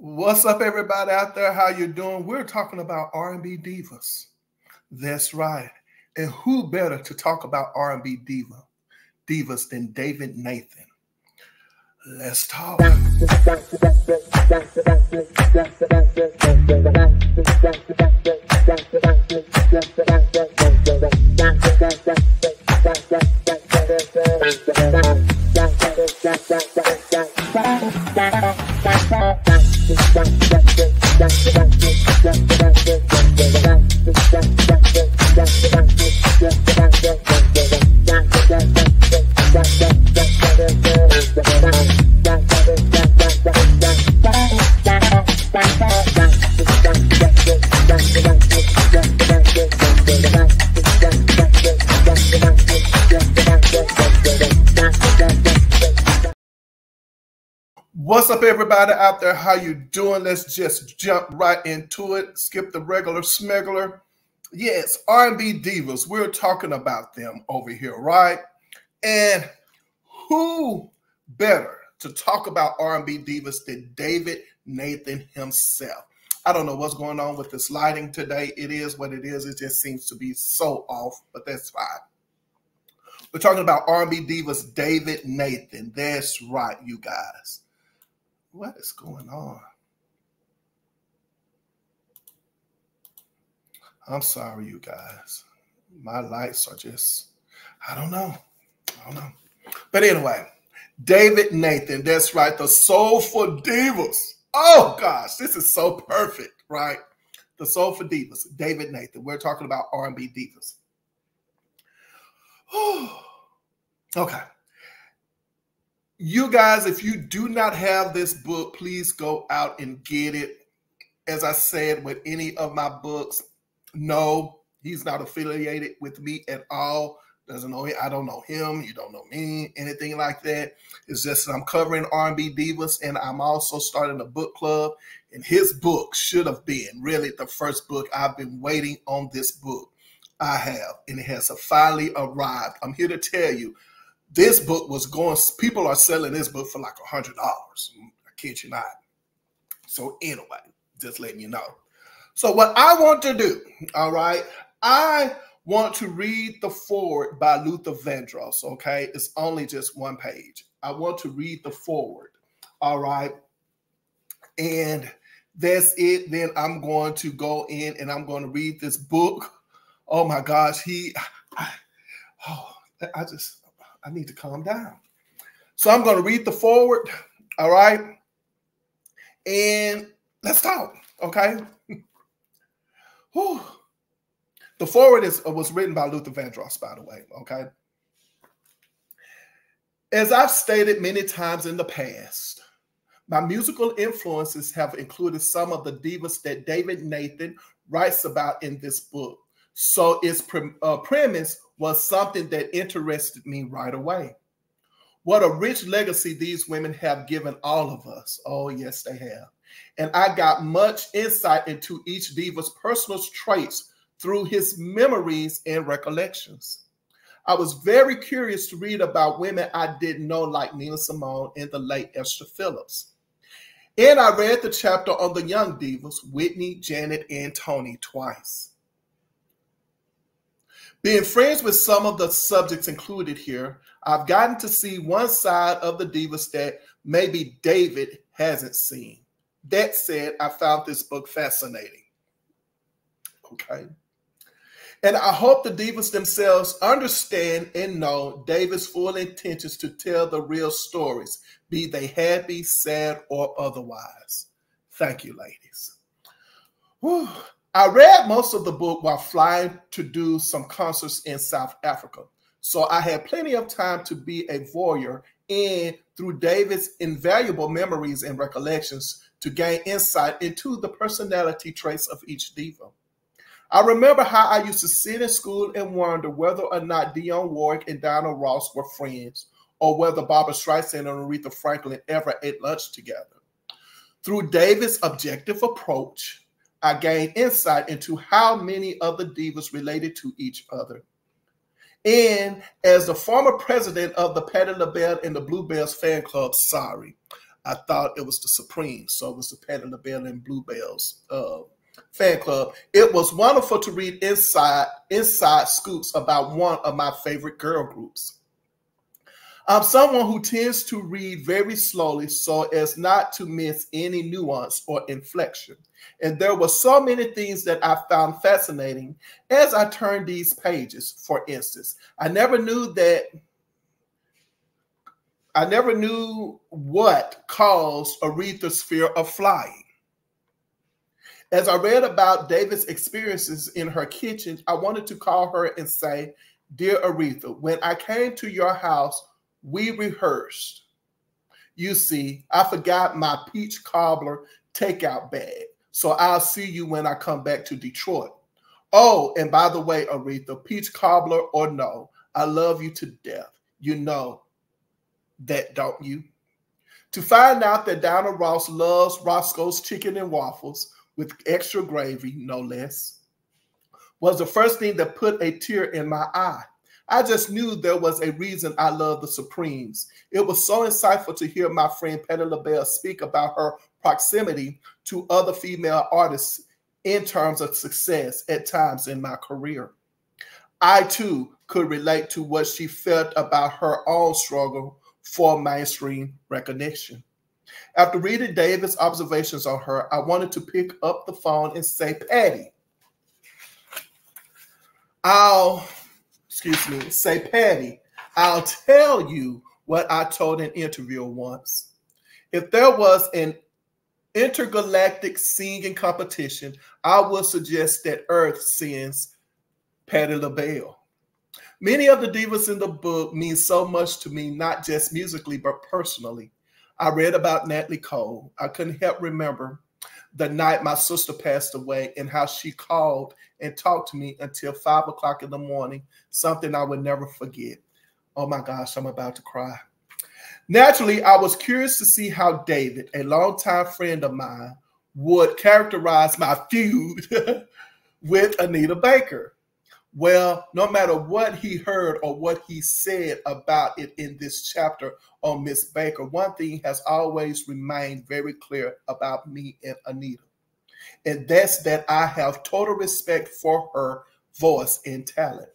What's up, everybody out there? How you doing? We're talking about R&B divas. That's right. And who better to talk about R&B divas than David Nathan? Let's talk. What's up, everybody out there? How you doing? Let's just jump right into it. Skip the regular smuggler. Yes, R&B divas. We're talking about them over here, right? And who better to talk about R&B divas than David Nathan himself? I don't know what's going on with this lighting today. It is what it is. It just seems to be so off, but that's fine. We're talking about R&B divas, David Nathan. That's right, you guys. What is going on? I'm sorry, you guys. My lights are just, I don't know. But anyway, David Nathan, that's right, the Soulful Divas. Oh, gosh, this is so perfect, right? The Soulful Divas, David Nathan. We're talking about R&B divas. Okay. You guys, if you do not have this book, please go out and get it. As I said with any of my books, no, he's not affiliated with me at all. Doesn't know, I don't know him. You don't know me, anything like that. It's just I'm covering R&B divas, and I'm also starting a book club. And his book should have been really the first book. I've been waiting on this book. I have, and it has finally arrived. I'm here to tell you, this book was going, people are selling this book for like $100. I kid you not. So anyway, just letting you know. So what I want to do, all right, I want to read the foreword by Luther Vandross, okay? It's only just one page. I want to read the foreword, all right? And that's it. Then I'm going to go in and I'm going to read this book. Oh my gosh, I need to calm down. So I'm going to read the foreword, all right? And let's talk, okay? Whew. The foreword was written by Luther Vandross, by the way, okay? As I've stated many times in the past, my musical influences have included some of the divas that David Nathan writes about in this book. So its premise was something that interested me right away. What a rich legacy these women have given all of us. Oh, yes, they have. And I got much insight into each diva's personal traits through his memories and recollections. I was very curious to read about women I didn't know, like Nina Simone and the late Esther Phillips. And I read the chapter on the young divas, Whitney, Janet, and Toni, twice. Being friends with some of the subjects included here, I've gotten to see one side of the divas that maybe David hasn't seen. That said, I found this book fascinating. Okay. And I hope the divas themselves understand and know David's full intentions to tell the real stories, be they happy, sad, or otherwise. Thank you, ladies. Whew. I read most of the book while flying to do some concerts in South Africa. So I had plenty of time to be a voyeur and through David's invaluable memories and recollections to gain insight into the personality traits of each diva. I remember how I used to sit in school and wonder whether or not Dionne Warwick and Diana Ross were friends or whether Barbra Streisand and Aretha Franklin ever ate lunch together. Through David's objective approach, I gained insight into how many of the divas related to each other. And as the former president of the Patti LaBelle and the Bluebells fan club, sorry, I thought it was the Supremes. So it was the Patti LaBelle and Bluebells fan club. It was wonderful to read inside scoops about one of my favorite girl groups. I'm someone who tends to read very slowly so as not to miss any nuance or inflection. And there were so many things that I found fascinating as I turned these pages. For instance, I never knew what caused Aretha's fear of flying. As I read about David's experiences in her kitchen, I wanted to call her and say, "Dear Aretha, when I came to your house, we rehearsed. You see, I forgot my peach cobbler takeout bag, so I'll see you when I come back to Detroit. Oh, and by the way, Aretha, peach cobbler or no, I love you to death. You know that, don't you?" To find out that Donna Ross loves Roscoe's chicken and waffles with extra gravy, no less, was the first thing that put a tear in my eye. I just knew there was a reason I loved the Supremes. It was so insightful to hear my friend Patti LaBelle speak about her proximity to other female artists in terms of success at times in my career. I too could relate to what she felt about her own struggle for mainstream recognition. After reading David's observations on her, I wanted to pick up the phone and say, Patti, I'll tell you what I told an interviewer once. If there was an intergalactic singing competition, I would suggest that Earth sends Patti LaBelle. Many of the divas in the book mean so much to me, not just musically, but personally. I read about Natalie Cole. I couldn't help remember the night my sister passed away and how she called and talked to me until 5 o'clock in the morning, something I would never forget. Oh my gosh, I'm about to cry. Naturally, I was curious to see how David, a longtime friend of mine, would characterize my feud with Anita Baker. Well, no matter what he heard or what he said about it in this chapter on Miss Baker, one thing has always remained very clear about me and Anita, and that's that I have total respect for her voice and talent.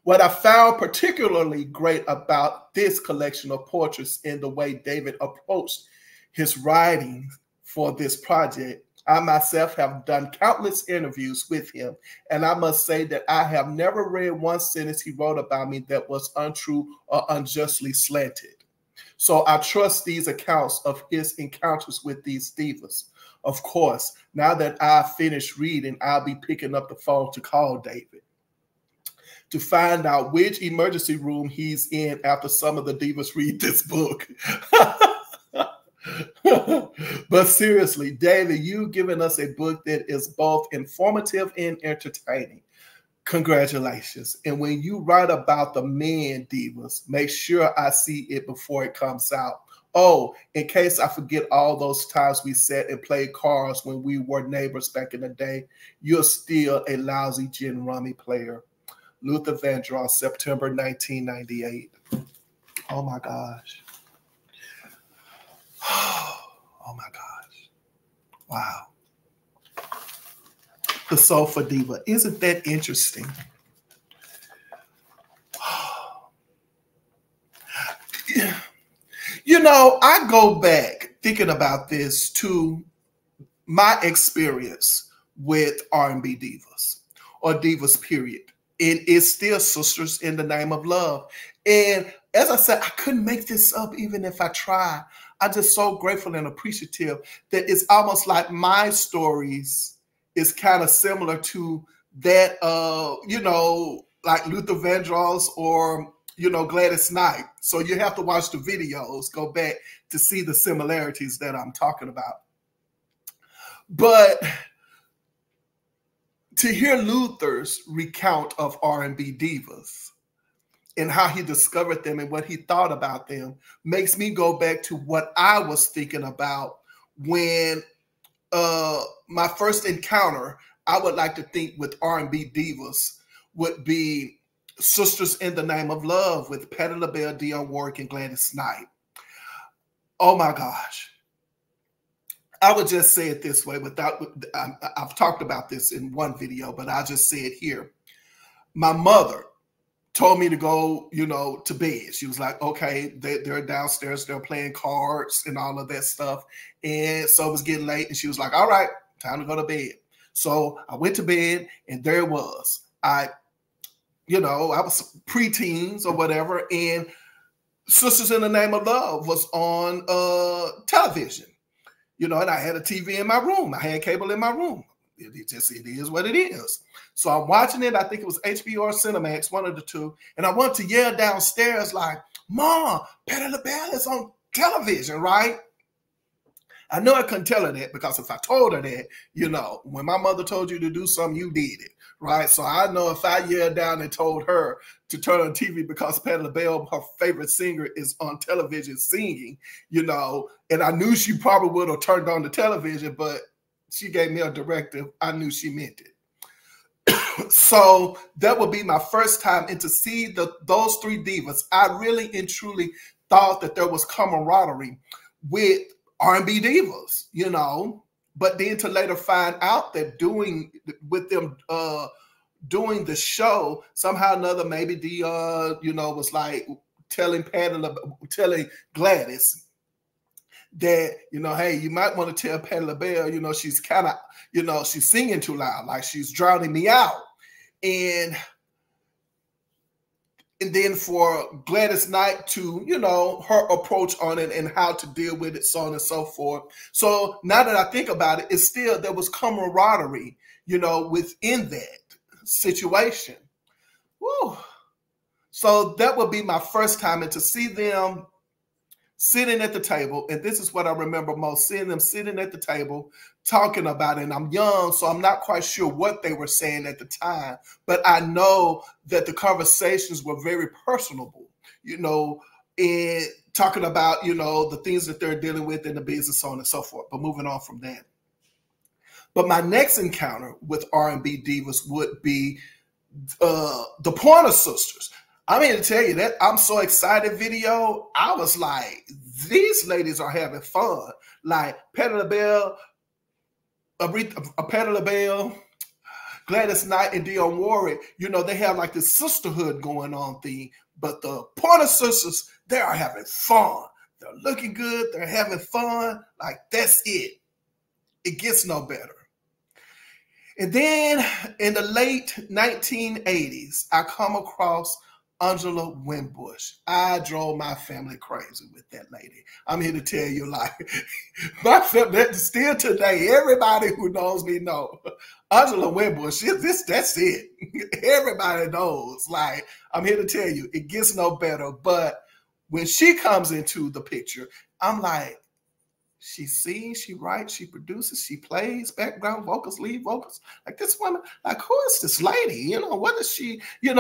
What I found particularly great about this collection of portraits in the way David approached his writing for this project, I myself have done countless interviews with him, and I must say that I have never read one sentence he wrote about me that was untrue or unjustly slanted. So I trust these accounts of his encounters with these divas. Of course, now that I've finished reading, I'll be picking up the phone to call David to find out which emergency room he's in after some of the divas read this book. But seriously, David, you've given us a book that is both informative and entertaining. Congratulations. And when you write about the men divas, make sure I see it before it comes out. Oh, in case I forget all those times we sat and played cards when we were neighbors back in the day, you're still a lousy gin rummy player. Luther Vandross, September 1998. Oh my gosh. Oh my gosh. Wow. The Soulful Diva. Isn't that interesting? You know, I go back thinking about this to my experience with R&B divas or divas, period. It is still sisters in the name of love. And as I said, I couldn't make this up even if I tried. I'm just so grateful and appreciative that it's almost like my stories is kind of similar to that, you know, like Luther Vandross or, you know, Gladys Knight. So you have to watch the videos, go back to see the similarities that I'm talking about. But to hear Luther's recount of R&B divas and how he discovered them and what he thought about them makes me go back to what I was thinking about when my first encounter, I would like to think, with R&B divas would be Sisters in the Name of Love with Patti LaBelle, Dionne Warwick, and Gladys Knight. Oh my gosh. I would just say it this way without, I've talked about this in one video, but I'll just say it here. My mother told me to go, to bed. She was like, okay, they're downstairs, they're playing cards and all of that stuff. And so it was getting late, and she was like, all right, time to go to bed. So I went to bed, and there it was. I was preteens or whatever, and Sisters in the Name of Love was on television, and I had a TV in my room. I had cable in my room. It is what it is. So I'm watching it. I think it was HBO or Cinemax, one of the two. And I wanted to yell downstairs like, Mom, Patti LaBelle is on television, right? I know I couldn't tell her that, because if I told her that, when my mother told you to do something, you did it, right? So I know if I yelled down and told her to turn on TV because Patti LaBelle, her favorite singer, is on television singing, and I knew she probably would have turned on the television, but she gave me a directive. I knew she meant it. So that would be my first time. And to see those three divas, I really and truly thought that there was camaraderie with R&B divas, but then to later find out that doing the show, somehow or another, maybe Dionne, was like telling Gladys that, hey, you might want to tell Patti LaBelle, she's kind of, she's singing too loud, like she's drowning me out. And then for Gladys Knight to, her approach on it and how to deal with it, so on and so forth. So now that I think about it, it's still, there was camaraderie, within that situation. Woo. So that would be my first time, and to see them sitting at the table, and this is what I remember most, seeing them sitting at the table talking about it. And I'm young, so I'm not quite sure what they were saying at the time, but I know that the conversations were very personable, and talking about, the things that they're dealing with in the business, so on and so forth. But moving on from that. But my next encounter with R&B divas would be the Pointer Sisters. I'm here to tell you that I'm so excited video. I was like, these ladies are having fun. Like Patti LaBelle, Gladys Knight, and Dionne Warwick, they have like this sisterhood going on thing. But the Pointer Sisters, they are having fun. They're looking good. They're having fun. Like, that's it. It gets no better. And then in the late 1980s, I come across A'ngela Winbush. I drove my family crazy with that lady. I'm here to tell you, like, my family, still today, everybody who knows me know A'ngela Winbush, that's it. Everybody knows. Like, I'm here to tell you, it gets no better. But when she comes into the picture, I'm like, she sings, she writes, she produces, she plays background vocals, lead vocals. Like, this woman, like, who is this lady? What is she, and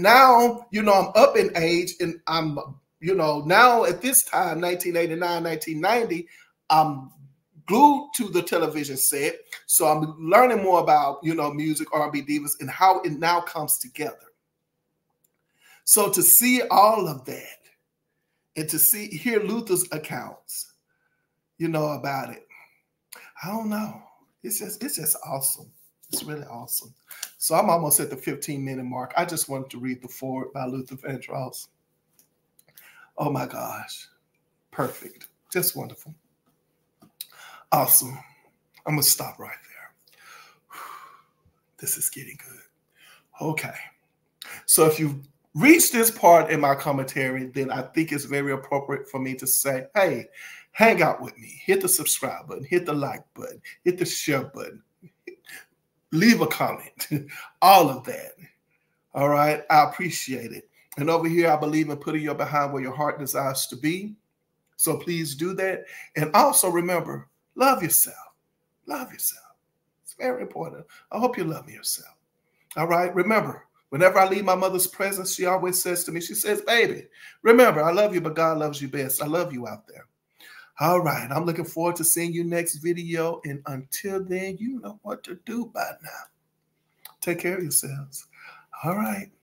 now, I'm up in age, and I'm, now at this time, 1989, 1990, I'm glued to the television set. So I'm learning more about, music, R&B divas, and how it now comes together. So to see all of that, and to hear Luther's accounts, about it. I don't know. It's just awesome. It's really awesome. So I'm almost at the 15-minute mark. I just wanted to read the foreword by Luther Vandross. Oh my gosh. Perfect. Just wonderful. Awesome. I'm going to stop right there. This is getting good. Okay. So if you've reached this part in my commentary, then I think it's very appropriate for me to say, hey, hang out with me. Hit the subscribe button, hit the like button, hit the share button, leave a comment, all of that. All right, I appreciate it. And over here, I believe in putting your behind where your heart desires to be. So please do that. And also remember, love yourself. Love yourself. It's very important. I hope you love yourself. All right, remember, whenever I leave my mother's presence, she always says to me, she says, baby, remember, I love you, but God loves you best. I love you out there. All right, I'm looking forward to seeing you next video. And until then, you know what to do by now. Take care of yourselves. All right.